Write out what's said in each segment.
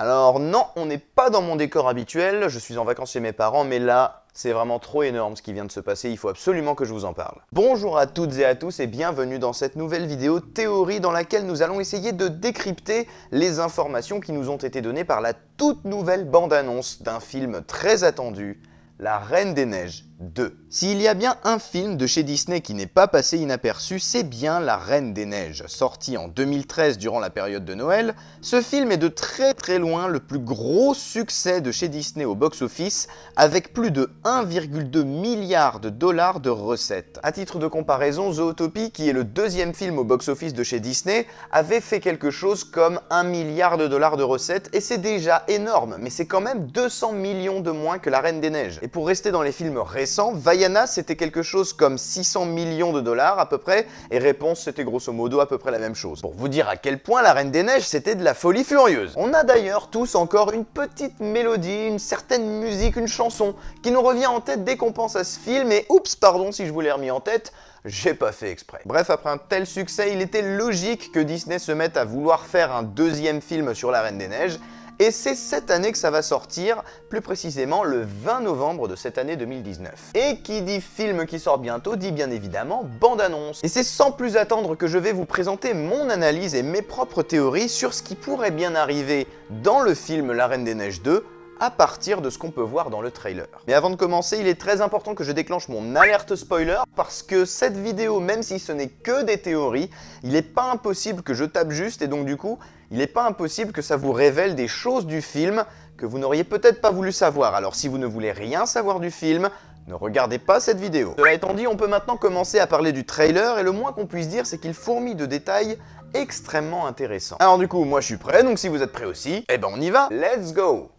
Alors non, on n'est pas dans mon décor habituel, je suis en vacances chez mes parents, mais là, c'est vraiment trop énorme ce qui vient de se passer, il faut absolument que je vous en parle. Bonjour à toutes et à tous et bienvenue dans cette nouvelle vidéo théorie dans laquelle nous allons essayer de décrypter les informations qui nous ont été données par la toute nouvelle bande-annonce d'un film très attendu, La Reine des Neiges 2. S'il y a bien un film de chez Disney qui n'est pas passé inaperçu, c'est bien La Reine des Neiges. Sorti en 2013 durant la période de Noël, ce film est de très loin le plus gros succès de chez Disney au box-office, avec plus de 1,2 milliard de dollars de recettes. À titre de comparaison, Zootopie, qui est le deuxième film au box-office de chez Disney, avait fait quelque chose comme 1 milliard de dollars de recettes, et c'est déjà énorme, mais c'est quand même 200 millions de moins que La Reine des Neiges. Et pour rester dans les films récents, Vaiana c'était quelque chose comme 600 millions de dollars à peu près, et Réponse c'était grosso modo à peu près la même chose. Pour vous dire à quel point La Reine des Neiges c'était de la folie furieuse. On a d'ailleurs tous encore une petite mélodie, une certaine musique, une chanson qui nous revient en tête dès qu'on pense à ce film, et oups, pardon si je vous l'ai remis en tête, j'ai pas fait exprès. Bref, après un tel succès, il était logique que Disney se mette à vouloir faire un deuxième film sur La Reine des Neiges, et c'est cette année que ça va sortir, plus précisément le 20 novembre de cette année 2019. Et qui dit film qui sort bientôt dit bien évidemment bande-annonce. Et c'est sans plus attendre que je vais vous présenter mon analyse et mes propres théories sur ce qui pourrait bien arriver dans le film La Reine des Neiges 2, à partir de ce qu'on peut voir dans le trailer. Mais avant de commencer, il est très important que je déclenche mon alerte spoiler, parce que cette vidéo, même si ce n'est que des théories, il n'est pas impossible que je tape juste, et donc du coup, il n'est pas impossible que ça vous révèle des choses du film que vous n'auriez peut-être pas voulu savoir. Alors si vous ne voulez rien savoir du film, ne regardez pas cette vidéo. Cela étant dit, on peut maintenant commencer à parler du trailer, et le moins qu'on puisse dire, c'est qu'il fourmille de détails extrêmement intéressants. Alors du coup, moi je suis prêt, donc si vous êtes prêts aussi, eh ben on y va, let's go!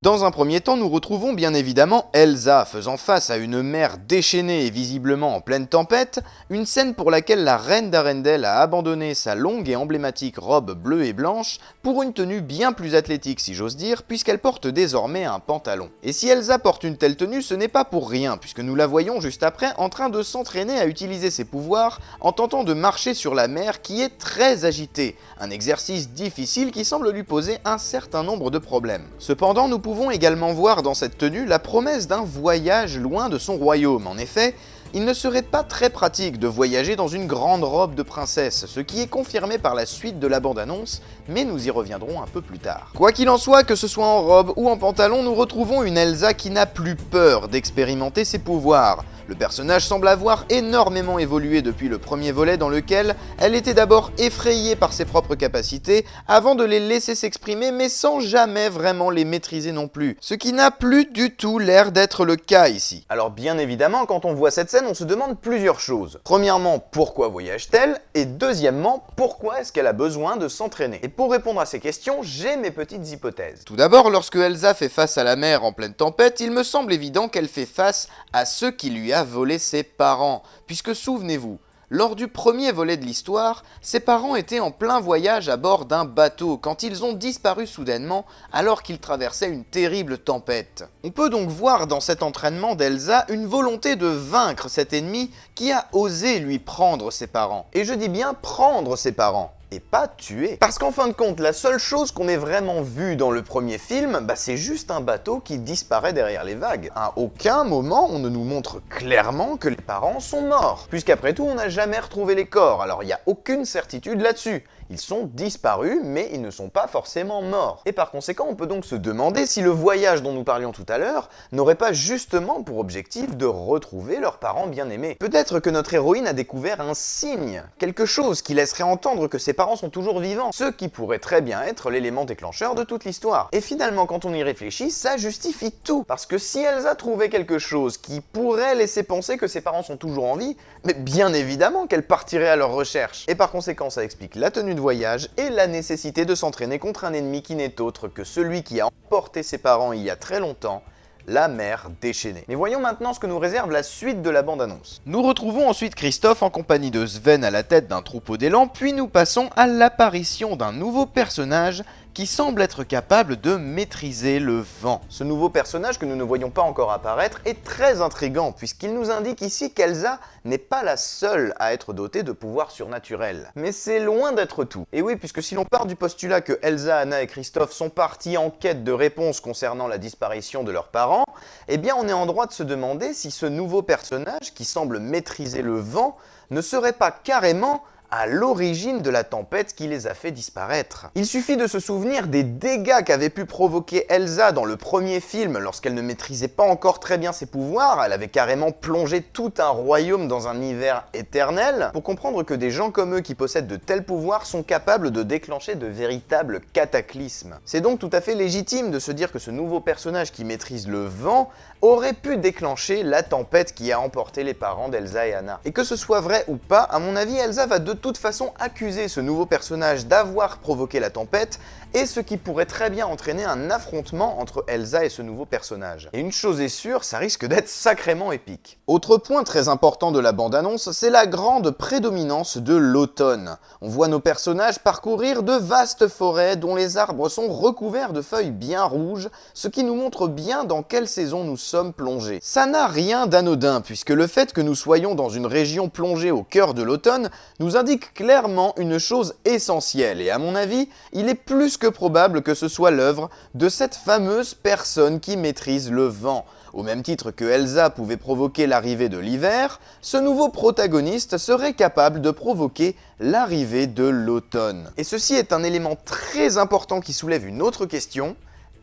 Dans un premier temps, nous retrouvons bien évidemment Elsa faisant face à une mer déchaînée et visiblement en pleine tempête, une scène pour laquelle la reine d'Arendelle a abandonné sa longue et emblématique robe bleue et blanche pour une tenue bien plus athlétique si j'ose dire, puisqu'elle porte désormais un pantalon. Et si Elsa porte une telle tenue, ce n'est pas pour rien, puisque nous la voyons juste après en train de s'entraîner à utiliser ses pouvoirs en tentant de marcher sur la mer qui est très agitée, un exercice difficile qui semble lui poser un certain nombre de problèmes. Cependant, nous pouvons également voir dans cette tenue la promesse d'un voyage loin de son royaume. En effet, il ne serait pas très pratique de voyager dans une grande robe de princesse, ce qui est confirmé par la suite de la bande-annonce, mais nous y reviendrons un peu plus tard. Quoi qu'il en soit, que ce soit en robe ou en pantalon, nous retrouvons une Elsa qui n'a plus peur d'expérimenter ses pouvoirs. Le personnage semble avoir énormément évolué depuis le premier volet dans lequel elle était d'abord effrayée par ses propres capacités avant de les laisser s'exprimer mais sans jamais vraiment les maîtriser non plus. Ce qui n'a plus du tout l'air d'être le cas ici. Alors bien évidemment, quand on voit cette scène, on se demande plusieurs choses. Premièrement, pourquoi voyage-t-elle? Et deuxièmement, pourquoi est-ce qu'elle a besoin de s'entraîner? Et pour répondre à ces questions, j'ai mes petites hypothèses. Tout d'abord, lorsque Elsa fait face à la mer en pleine tempête, il me semble évident qu'elle fait face à ceux qui lui a volé ses parents, puisque souvenez-vous, lors du premier volet de l'histoire, ses parents étaient en plein voyage à bord d'un bateau quand ils ont disparu soudainement alors qu'ils traversaient une terrible tempête. On peut donc voir dans cet entraînement d'Elsa une volonté de vaincre cet ennemi qui a osé lui prendre ses parents. Et je dis bien prendre ses parents. Et pas tuer. Parce qu'en fin de compte, la seule chose qu'on ait vraiment vue dans le premier film, c'est juste un bateau qui disparaît derrière les vagues. À aucun moment, on ne nous montre clairement que les parents sont morts. Puisqu'après tout, on n'a jamais retrouvé les corps, alors il n'y a aucune certitude là-dessus. Ils sont disparus, mais ils ne sont pas forcément morts. Et par conséquent, on peut donc se demander si le voyage dont nous parlions tout à l'heure n'aurait pas justement pour objectif de retrouver leurs parents bien-aimés. Peut-être que notre héroïne a découvert un signe, quelque chose qui laisserait entendre que ses parents sont toujours vivants, ce qui pourrait très bien être l'élément déclencheur de toute l'histoire. Et finalement, quand on y réfléchit, ça justifie tout. Parce que si Elsa trouvait quelque chose qui pourrait laisser penser que ses parents sont toujours en vie, mais bien évidemment qu'elle partirait à leur recherche. Et par conséquent, ça explique la tenue de voyage et la nécessité de s'entraîner contre un ennemi qui n'est autre que celui qui a emporté ses parents il y a très longtemps, la mer déchaînée. Mais voyons maintenant ce que nous réserve la suite de la bande-annonce. Nous retrouvons ensuite Christophe en compagnie de Sven à la tête d'un troupeau d'élan, puis nous passons à l'apparition d'un nouveau personnage qui semble être capable de maîtriser le vent. Ce nouveau personnage que nous ne voyons pas encore apparaître est très intriguant puisqu'il nous indique ici qu'Elsa n'est pas la seule à être dotée de pouvoirs surnaturels. Mais c'est loin d'être tout. Et oui, puisque si l'on part du postulat que Elsa, Anna et Christophe sont partis en quête de réponses concernant la disparition de leurs parents, eh bien on est en droit de se demander si ce nouveau personnage qui semble maîtriser le vent ne serait pas carrément à l'origine de la tempête qui les a fait disparaître. Il suffit de se souvenir des dégâts qu'avait pu provoquer Elsa dans le premier film lorsqu'elle ne maîtrisait pas encore très bien ses pouvoirs. Elle avait carrément plongé tout un royaume dans un hiver éternel pour comprendre que des gens comme eux qui possèdent de tels pouvoirs sont capables de déclencher de véritables cataclysmes. C'est donc tout à fait légitime de se dire que ce nouveau personnage qui maîtrise le vent aurait pu déclencher la tempête qui a emporté les parents d'Elsa et Anna. Et que ce soit vrai ou pas, à mon avis, Elsa va de toute façon accuser ce nouveau personnage d'avoir provoqué la tempête, et ce qui pourrait très bien entraîner un affrontement entre Elsa et ce nouveau personnage. Et une chose est sûre, ça risque d'être sacrément épique. Autre point très important de la bande-annonce, c'est la grande prédominance de l'automne. On voit nos personnages parcourir de vastes forêts dont les arbres sont recouverts de feuilles bien rouges, ce qui nous montre bien dans quelle saison nous sommes plongés. Ça n'a rien d'anodin, puisque le fait que nous soyons dans une région plongée au cœur de l'automne nous indique clairement une chose essentielle, et à mon avis, il est plus que probable que ce soit l'œuvre de cette fameuse personne qui maîtrise le vent. Au même titre que Elsa pouvait provoquer l'arrivée de l'hiver, ce nouveau protagoniste serait capable de provoquer l'arrivée de l'automne. Et ceci est un élément très important qui soulève une autre question.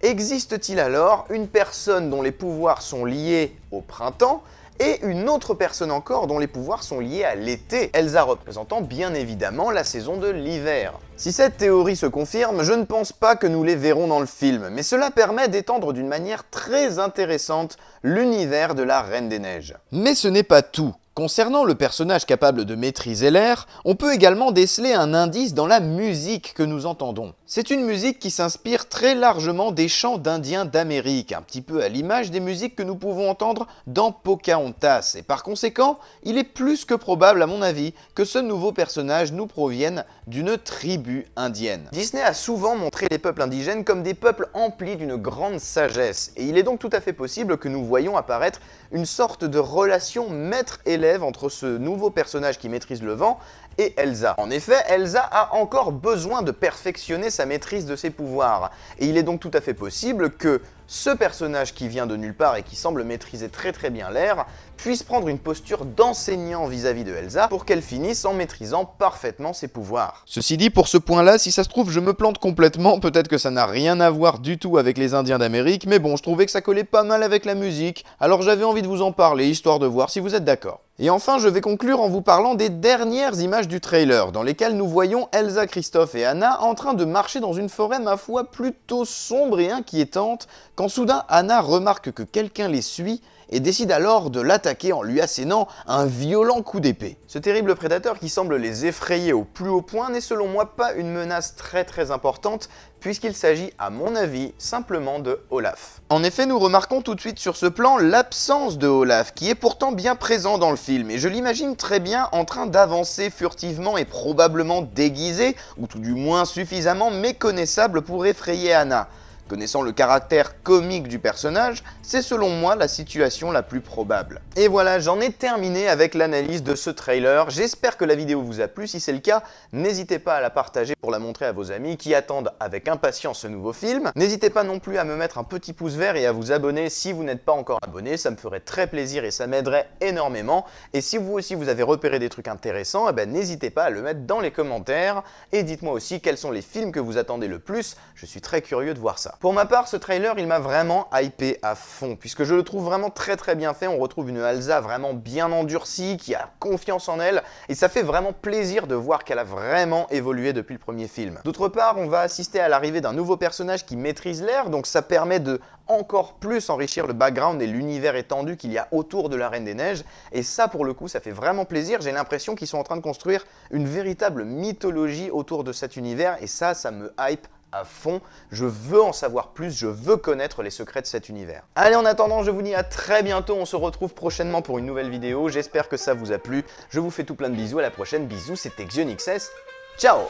Existe-t-il alors une personne dont les pouvoirs sont liés au printemps et une autre personne encore dont les pouvoirs sont liés à l'été, Elsa représentant bien évidemment la saison de l'hiver. Si cette théorie se confirme, je ne pense pas que nous les verrons dans le film, mais cela permet d'étendre d'une manière très intéressante l'univers de la Reine des Neiges. Mais ce n'est pas tout. Concernant le personnage capable de maîtriser l'air, on peut également déceler un indice dans la musique que nous entendons. C'est une musique qui s'inspire très largement des chants d'Indiens d'Amérique, un petit peu à l'image des musiques que nous pouvons entendre dans Pocahontas, et par conséquent, il est plus que probable à mon avis que ce nouveau personnage nous provienne d'une tribu indienne. Disney a souvent montré les peuples indigènes comme des peuples emplis d'une grande sagesse, et il est donc tout à fait possible que nous voyions apparaître une sorte de relation maître-élève entre ce nouveau personnage qui maîtrise le vent et Elsa. En effet, Elsa a encore besoin de perfectionner sa maîtrise de ses pouvoirs, et il est donc tout à fait possible que ce personnage qui vient de nulle part et qui semble maîtriser très bien l'air puisse prendre une posture d'enseignant vis-à-vis de Elsa pour qu'elle finisse en maîtrisant parfaitement ses pouvoirs. Ceci dit, pour ce point-là, si ça se trouve, je me plante complètement, peut-être que ça n'a rien à voir du tout avec les Indiens d'Amérique, mais bon, je trouvais que ça collait pas mal avec la musique, alors j'avais envie de vous en parler, histoire de voir si vous êtes d'accord. Et enfin, je vais conclure en vous parlant des dernières images du trailer, dans lesquelles nous voyons Elsa, Christophe et Anna en train de marcher dans une forêt, ma foi, plutôt sombre et inquiétante, quand soudain Anna remarque que quelqu'un les suit et décide alors de l'attaquer en lui assénant un violent coup d'épée. Ce terrible prédateur qui semble les effrayer au plus haut point n'est selon moi pas une menace très importante, puisqu'il s'agit à mon avis simplement de Olaf. En effet, nous remarquons tout de suite sur ce plan l'absence de Olaf, qui est pourtant bien présent dans le film, et je l'imagine très bien en train d'avancer furtivement et probablement déguisé, ou tout du moins suffisamment méconnaissable pour effrayer Anna. Connaissant le caractère comique du personnage, c'est selon moi la situation la plus probable. Et voilà, j'en ai terminé avec l'analyse de ce trailer. J'espère que la vidéo vous a plu. Si c'est le cas, n'hésitez pas à la partager pour la montrer à vos amis qui attendent avec impatience ce nouveau film. N'hésitez pas non plus à me mettre un petit pouce vert et à vous abonner si vous n'êtes pas encore abonné. Ça me ferait très plaisir et ça m'aiderait énormément. Et si vous aussi vous avez repéré des trucs intéressants, eh ben, n'hésitez pas à le mettre dans les commentaires. Et dites-moi aussi quels sont les films que vous attendez le plus. Je suis très curieux de voir ça. Pour ma part, ce trailer, il m'a vraiment hypé à fond, puisque je le trouve vraiment très bien fait. On retrouve une Elsa vraiment bien endurcie, qui a confiance en elle, et ça fait vraiment plaisir de voir qu'elle a vraiment évolué depuis le premier film. D'autre part, on va assister à l'arrivée d'un nouveau personnage qui maîtrise l'air, donc ça permet de encore plus enrichir le background et l'univers étendu qu'il y a autour de la Reine des Neiges, et ça pour le coup, ça fait vraiment plaisir. J'ai l'impression qu'ils sont en train de construire une véritable mythologie autour de cet univers, et ça me hype à fond. Je veux en savoir plus, je veux connaître les secrets de cet univers. Allez, en attendant, je vous dis à très bientôt, on se retrouve prochainement pour une nouvelle vidéo, j'espère que ça vous a plu, je vous fais tout plein de bisous, à la prochaine, bisous, c'était XionXS, ciao.